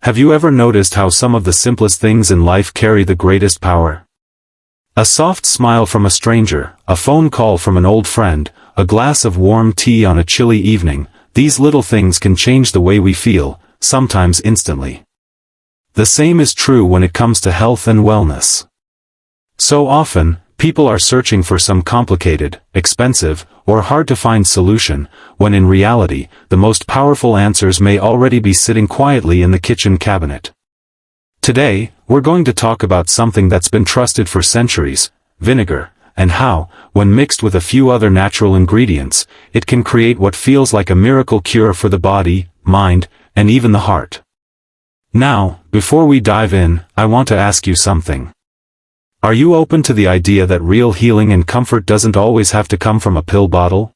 Have you ever noticed how some of the simplest things in life carry the greatest power? A soft smile from a stranger, a phone call from an old friend, a glass of warm tea on a chilly evening, these little things can change the way we feel, sometimes instantly. The same is true when it comes to health and wellness. So often, people are searching for some complicated, expensive, or hard-to-find solution, when in reality, the most powerful answers may already be sitting quietly in the kitchen cabinet. Today, we're going to talk about something that's been trusted for centuries, vinegar, and how, when mixed with a few other natural ingredients, it can create what feels like a miracle cure for the body, mind, and even the heart. Now, before we dive in, I want to ask you something. Are you open to the idea that real healing and comfort doesn't always have to come from a pill bottle?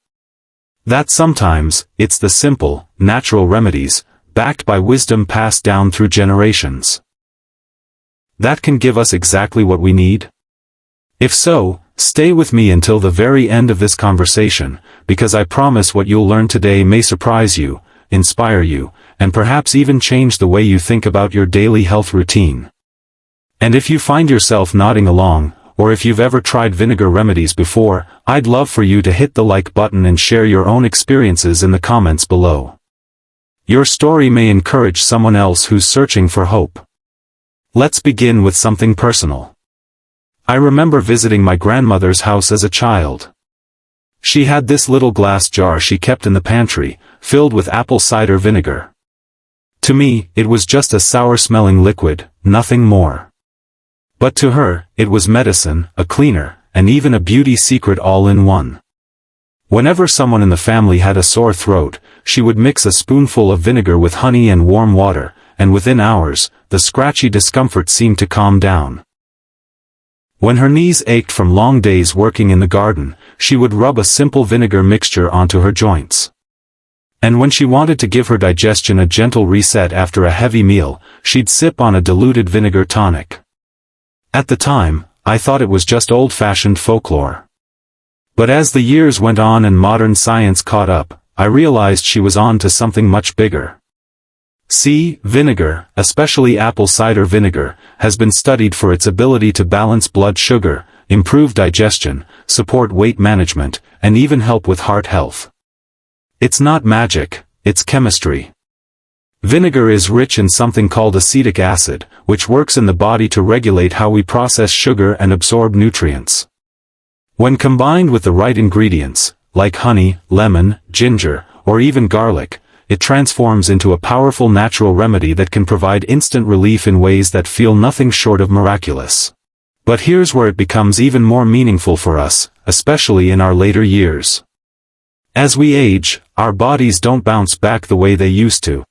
That sometimes, it's the simple, natural remedies, backed by wisdom passed down through generations, that can give us exactly what we need? If so, stay with me until the very end of this conversation, because I promise what you'll learn today may surprise you, inspire you, and perhaps even change the way you think about your daily health routine. And if you find yourself nodding along, or if you've ever tried vinegar remedies before, I'd love for you to hit the like button and share your own experiences in the comments below. Your story may encourage someone else who's searching for hope. Let's begin with something personal. I remember visiting my grandmother's house as a child. She had this little glass jar she kept in the pantry, filled with apple cider vinegar. To me, it was just a sour-smelling liquid, nothing more. But to her, it was medicine, a cleaner, and even a beauty secret all in one. Whenever someone in the family had a sore throat, she would mix a spoonful of vinegar with honey and warm water, and within hours, the scratchy discomfort seemed to calm down. When her knees ached from long days working in the garden, she would rub a simple vinegar mixture onto her joints. And when she wanted to give her digestion a gentle reset after a heavy meal, she'd sip on a diluted vinegar tonic. At the time, I thought it was just old-fashioned folklore. But as the years went on and modern science caught up, I realized she was on to something much bigger. See, vinegar, especially apple cider vinegar, has been studied for its ability to balance blood sugar, improve digestion, support weight management, and even help with heart health. It's not magic, it's chemistry. Vinegar is rich in something called acetic acid, which works in the body to regulate how we process sugar and absorb nutrients. When combined with the right ingredients, like honey, lemon, ginger, or even garlic, it transforms into a powerful natural remedy that can provide instant relief in ways that feel nothing short of miraculous. But here's where it becomes even more meaningful for us, especially in our later years. As we age, our bodies don't bounce back the way they used to.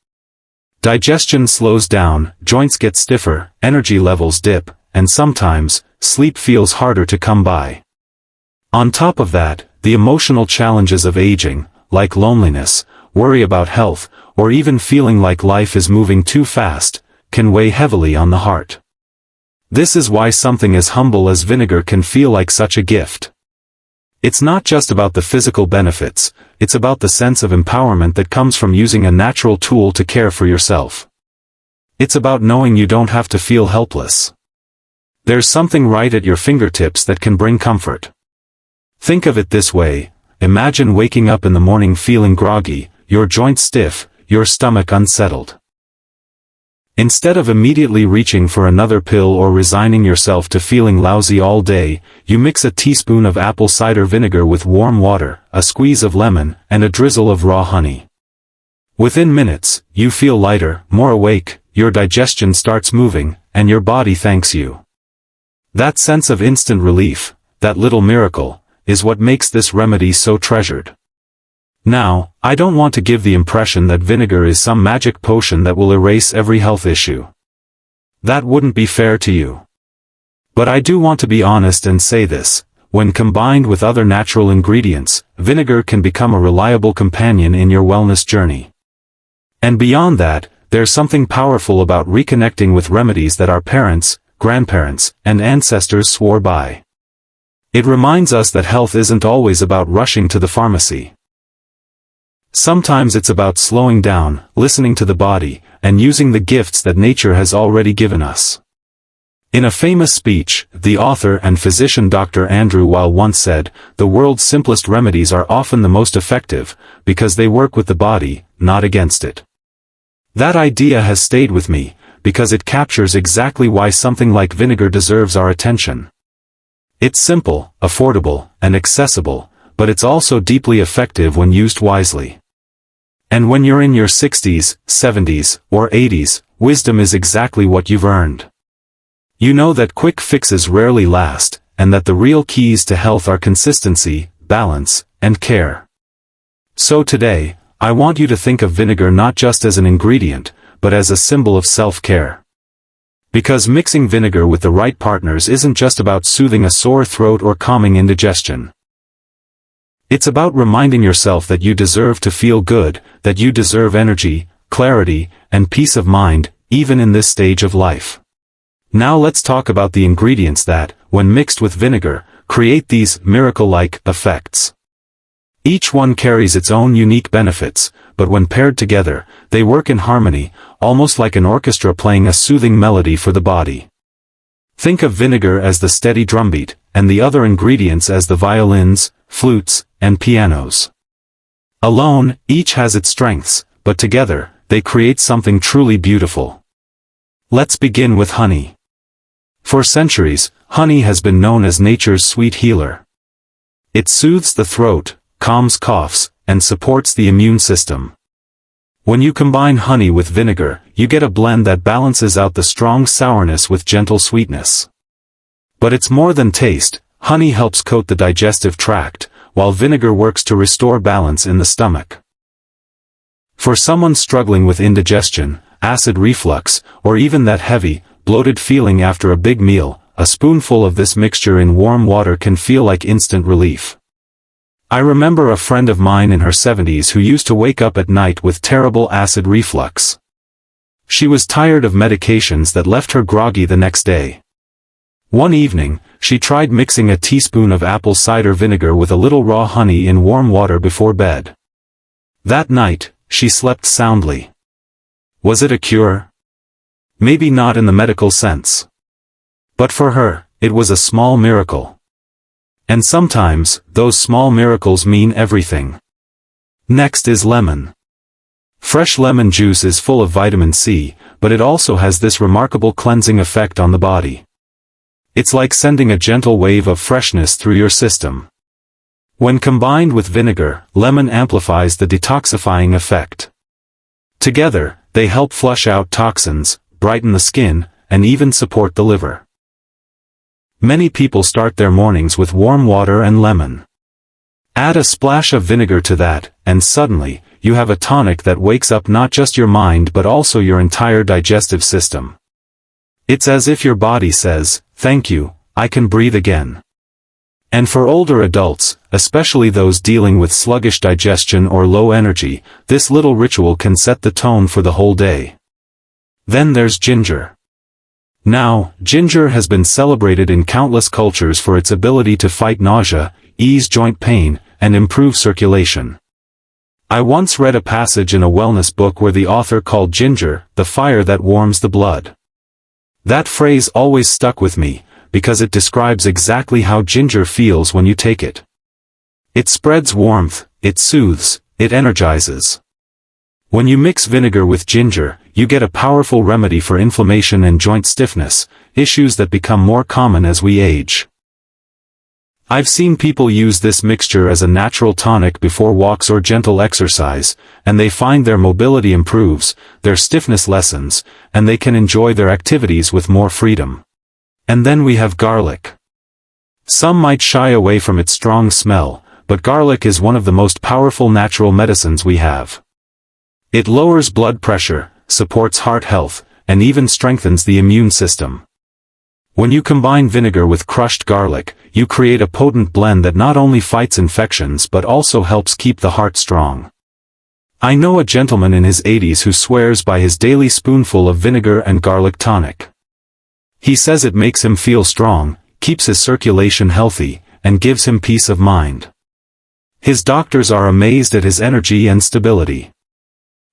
Digestion slows down, joints get stiffer, energy levels dip, and sometimes, sleep feels harder to come by. On top of that, the emotional challenges of aging, like loneliness, worry about health, or even feeling like life is moving too fast, can weigh heavily on the heart. This is why something as humble as vinegar can feel like such a gift. It's not just about the physical benefits, it's about the sense of empowerment that comes from using a natural tool to care for yourself. It's about knowing you don't have to feel helpless. There's something right at your fingertips that can bring comfort. Think of it this way, imagine waking up in the morning feeling groggy, your joints stiff, your stomach unsettled. Instead of immediately reaching for another pill or resigning yourself to feeling lousy all day, you mix a teaspoon of apple cider vinegar with warm water, a squeeze of lemon, and a drizzle of raw honey. Within minutes, you feel lighter, more awake, your digestion starts moving, and your body thanks you. That sense of instant relief, that little miracle, is what makes this remedy so treasured. Now, I don't want to give the impression that vinegar is some magic potion that will erase every health issue. That wouldn't be fair to you. But I do want to be honest and say this, when combined with other natural ingredients, vinegar can become a reliable companion in your wellness journey. And beyond that, there's something powerful about reconnecting with remedies that our parents, grandparents, and ancestors swore by. It reminds us that health isn't always about rushing to the pharmacy. Sometimes it's about slowing down, listening to the body, and using the gifts that nature has already given us. In a famous speech, the author and physician Dr. Andrew Weil once said, "The world's simplest remedies are often the most effective, because they work with the body, not against it." That idea has stayed with me, because it captures exactly why something like vinegar deserves our attention. It's simple, affordable, and accessible, but it's also deeply effective when used wisely. And when you're in your 60s, 70s, or 80s, wisdom is exactly what you've earned. You know that quick fixes rarely last, and that the real keys to health are consistency, balance, and care. So today, I want you to think of vinegar not just as an ingredient, but as a symbol of self-care. Because mixing vinegar with the right partners isn't just about soothing a sore throat or calming indigestion. It's about reminding yourself that you deserve to feel good, that you deserve energy, clarity, and peace of mind, even in this stage of life. Now let's talk about the ingredients that, when mixed with vinegar, create these miracle-like effects. Each one carries its own unique benefits, but when paired together, they work in harmony, almost like an orchestra playing a soothing melody for the body. Think of vinegar as the steady drumbeat, and the other ingredients as the violins, flutes, and pianos. Alone, each has its strengths, but together, they create something truly beautiful. Let's begin with honey. For centuries, honey has been known as nature's sweet healer. It soothes the throat, calms coughs, and supports the immune system. When you combine honey with vinegar, you get a blend that balances out the strong sourness with gentle sweetness. But it's more than taste. Honey helps coat the digestive tract, while vinegar works to restore balance in the stomach. For someone struggling with indigestion, acid reflux, or even that heavy, bloated feeling after a big meal, a spoonful of this mixture in warm water can feel like instant relief. I remember a friend of mine in her 70s who used to wake up at night with terrible acid reflux. She was tired of medications that left her groggy the next day. One evening, she tried mixing a teaspoon of apple cider vinegar with a little raw honey in warm water before bed. That night, she slept soundly. Was it a cure? Maybe not in the medical sense. But for her, it was a small miracle. And sometimes, those small miracles mean everything. Next is lemon. Fresh lemon juice is full of vitamin C, but it also has this remarkable cleansing effect on the body. It's like sending a gentle wave of freshness through your system. When combined with vinegar, lemon amplifies the detoxifying effect. Together, they help flush out toxins, brighten the skin, and even support the liver. Many people start their mornings with warm water and lemon. Add a splash of vinegar to that, and suddenly, you have a tonic that wakes up not just your mind but also your entire digestive system. It's as if your body says, "Thank you, I can breathe again." And for older adults, especially those dealing with sluggish digestion or low energy, this little ritual can set the tone for the whole day. Then there's ginger. Now, ginger has been celebrated in countless cultures for its ability to fight nausea, ease joint pain, and improve circulation. I once read a passage in a wellness book where the author called ginger, the fire that warms the blood. That phrase always stuck with me, because it describes exactly how ginger feels when you take it. It spreads warmth, it soothes, it energizes. When you mix vinegar with ginger, you get a powerful remedy for inflammation and joint stiffness, issues that become more common as we age. I've seen people use this mixture as a natural tonic before walks or gentle exercise, and they find their mobility improves, their stiffness lessens, and they can enjoy their activities with more freedom. And then we have garlic. Some might shy away from its strong smell, but garlic is one of the most powerful natural medicines we have. It lowers blood pressure, supports heart health, and even strengthens the immune system. When you combine vinegar with crushed garlic, you create a potent blend that not only fights infections but also helps keep the heart strong. I know a gentleman in his 80s who swears by his daily spoonful of vinegar and garlic tonic. He says it makes him feel strong, keeps his circulation healthy, and gives him peace of mind. His doctors are amazed at his energy and stability.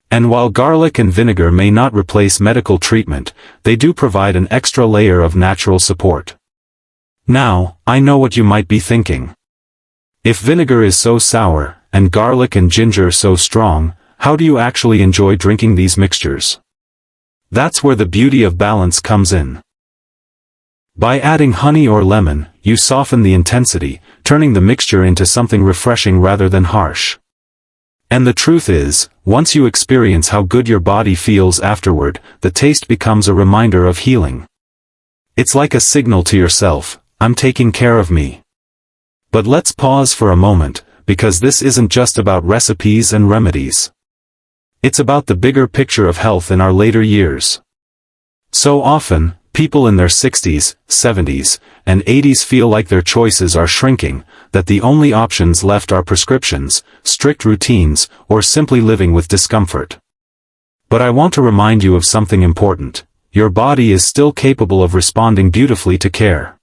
And while garlic and vinegar may not replace medical treatment, they do provide an extra layer of natural support. Now, I know what you might be thinking. If vinegar is so sour, and garlic and ginger so strong, how do you actually enjoy drinking these mixtures? That's where the beauty of balance comes in. By adding honey or lemon, you soften the intensity, turning the mixture into something refreshing rather than harsh. And the truth is, once you experience how good your body feels afterward, the taste becomes a reminder of healing. It's like a signal to yourself, I'm taking care of me. But let's pause for a moment, because this isn't just about recipes and remedies. It's about the bigger picture of health in our later years. So often, people in their 60s, 70s, and 80s feel like their choices are shrinking, that the only options left are prescriptions, strict routines, or simply living with discomfort. But I want to remind you of something important. Your body is still capable of responding beautifully to care.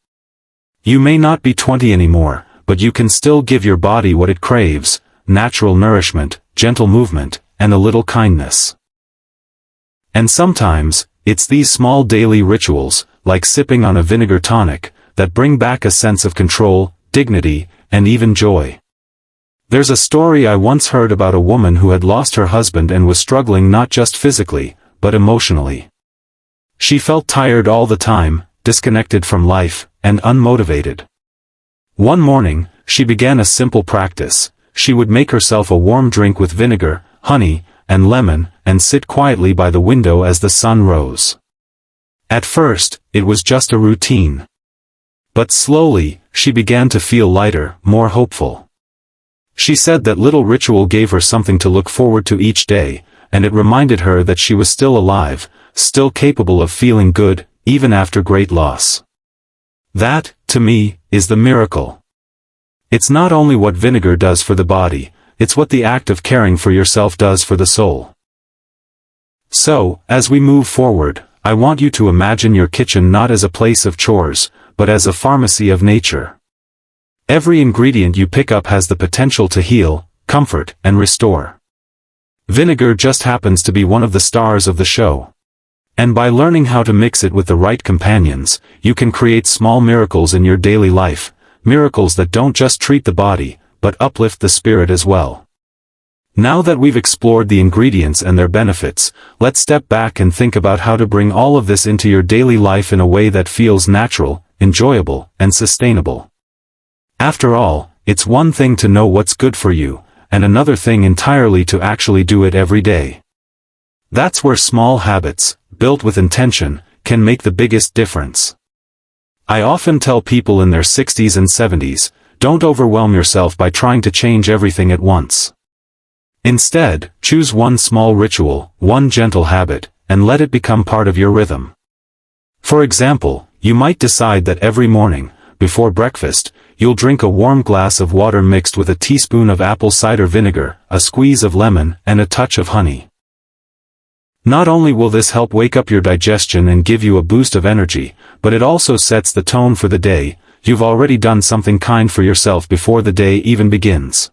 You may not be 20 anymore, but you can still give your body what it craves: natural nourishment, gentle movement, and a little kindness. And sometimes, it's these small daily rituals, like sipping on a vinegar tonic, that bring back a sense of control, dignity, and even joy. There's a story I once heard about a woman who had lost her husband and was struggling not just physically, but emotionally. She felt tired all the time, disconnected from life, and unmotivated. One morning, she began a simple practice. She would make herself a warm drink with vinegar, honey, and lemon, and sit quietly by the window as the sun rose. At first, it was just a routine. But slowly, she began to feel lighter, more hopeful. She said that little ritual gave her something to look forward to each day, and it reminded her that she was still alive, still capable of feeling good, even after great loss. That, to me, is the miracle. It's not only what vinegar does for the body, it's what the act of caring for yourself does for the soul. So, as we move forward, I want you to imagine your kitchen not as a place of chores, but as a pharmacy of nature. Every ingredient you pick up has the potential to heal, comfort, and restore. Vinegar just happens to be one of the stars of the show. And by learning how to mix it with the right companions, you can create small miracles in your daily life, miracles that don't just treat the body, but uplift the spirit as well. Now that we've explored the ingredients and their benefits, let's step back and think about how to bring all of this into your daily life in a way that feels natural, enjoyable, and sustainable. After all, it's one thing to know what's good for you, and another thing entirely to actually do it every day. That's where small habits, built with intention, can make the biggest difference. I often tell people in their 60s and 70s, don't overwhelm yourself by trying to change everything at once. Instead, choose one small ritual, one gentle habit, and let it become part of your rhythm. For example, you might decide that every morning, before breakfast, you'll drink a warm glass of water mixed with a teaspoon of apple cider vinegar, a squeeze of lemon, and a touch of honey. Not only will this help wake up your digestion and give you a boost of energy, but it also sets the tone for the day. You've already done something kind for yourself before the day even begins.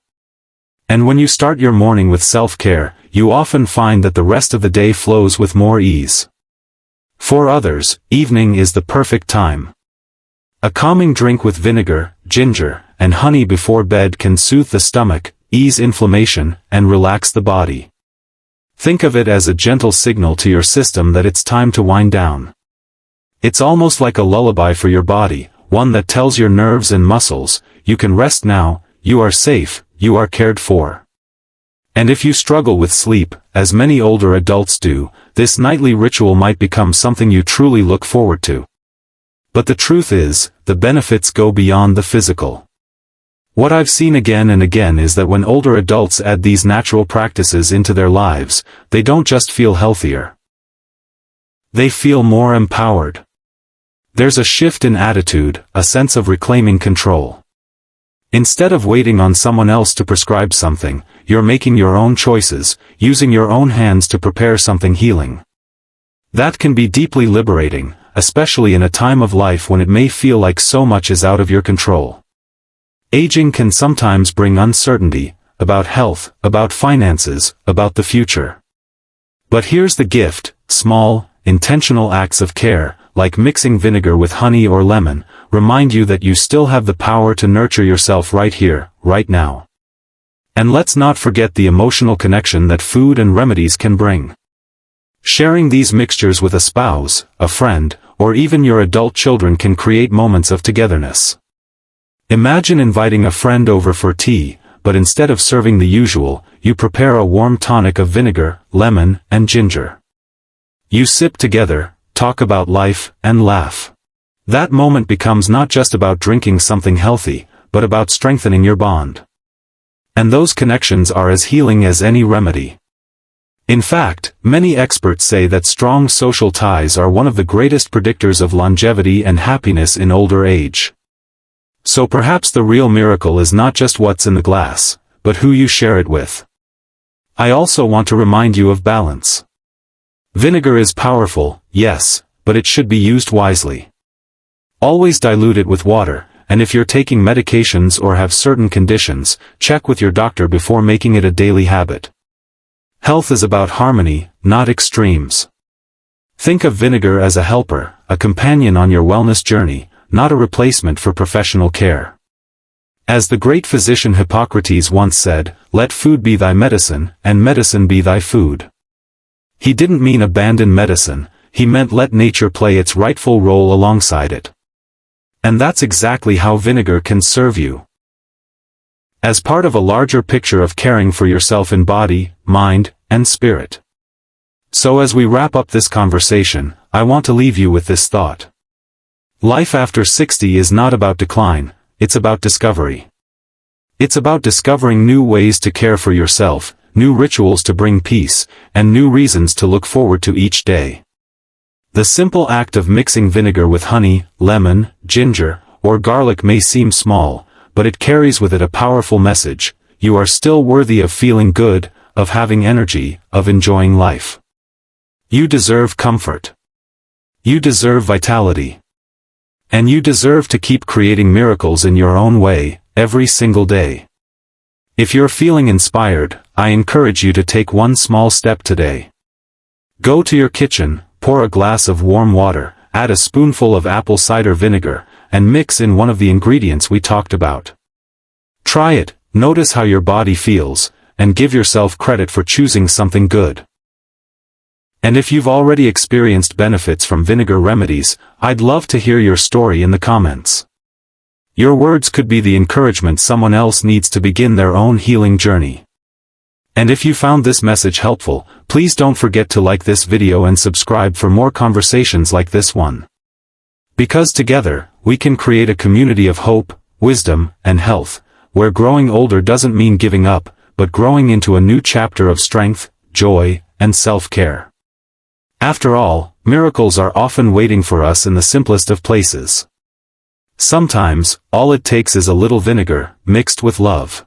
And when you start your morning with self-care, you often find that the rest of the day flows with more ease. For others, evening is the perfect time. A calming drink with vinegar, ginger, and honey before bed can soothe the stomach, ease inflammation, and relax the body. Think of it as a gentle signal to your system that it's time to wind down. It's almost like a lullaby for your body, one that tells your nerves and muscles, you can rest now, you are safe, you are cared for. And if you struggle with sleep, as many older adults do, this nightly ritual might become something you truly look forward to. But the truth is, the benefits go beyond the physical. What I've seen again and again is that when older adults add these natural practices into their lives, they don't just feel healthier. They feel more empowered. There's a shift in attitude, a sense of reclaiming control. Instead of waiting on someone else to prescribe something, you're making your own choices, using your own hands to prepare something healing. That can be deeply liberating, especially in a time of life when it may feel like so much is out of your control. Aging can sometimes bring uncertainty, about health, about finances, about the future. But here's the gift: small, intentional acts of care, like mixing vinegar with honey or lemon, remind you that you still have the power to nurture yourself right here, right now. And let's not forget the emotional connection that food and remedies can bring. Sharing these mixtures with a spouse, a friend, or even your adult children can create moments of togetherness. Imagine inviting a friend over for tea, but instead of serving the usual, you prepare a warm tonic of vinegar, lemon, and ginger. You sip together, talk about life, and laugh. That moment becomes not just about drinking something healthy, but about strengthening your bond. And those connections are as healing as any remedy. In fact, many experts say that strong social ties are one of the greatest predictors of longevity and happiness in older age. So perhaps the real miracle is not just what's in the glass, but who you share it with. I also want to remind you of balance. Vinegar is powerful, yes, but it should be used wisely. Always dilute it with water, and if you're taking medications or have certain conditions, check with your doctor before making it a daily habit. Health is about harmony, not extremes. Think of vinegar as a helper, a companion on your wellness journey, not a replacement for professional care. As the great physician Hippocrates once said, "Let food be thy medicine, and medicine be thy food." He didn't mean abandon medicine, he meant let nature play its rightful role alongside it. And that's exactly how vinegar can serve you. As part of a larger picture of caring for yourself in body, mind, and spirit. So as we wrap up this conversation, I want to leave you with this thought. Life after 60 is not about decline, it's about discovery. It's about discovering new ways to care for yourself, new rituals to bring peace, and new reasons to look forward to each day. The simple act of mixing vinegar with honey, lemon, ginger, or garlic may seem small, but it carries with it a powerful message: you are still worthy of feeling good, of having energy, of enjoying life. You deserve comfort. You deserve vitality. And you deserve to keep creating miracles in your own way, every single day. If you're feeling inspired, I encourage you to take one small step today. Go to your kitchen, pour a glass of warm water, add a spoonful of apple cider vinegar, and mix in one of the ingredients we talked about. Try it, notice how your body feels, and give yourself credit for choosing something good. And if you've already experienced benefits from vinegar remedies, I'd love to hear your story in the comments. Your words could be the encouragement someone else needs to begin their own healing journey. And if you found this message helpful, please don't forget to like this video and subscribe for more conversations like this one. Because together, we can create a community of hope, wisdom, and health, where growing older doesn't mean giving up, but growing into a new chapter of strength, joy, and self-care. After all, miracles are often waiting for us in the simplest of places. Sometimes, all it takes is a little vinegar, mixed with love.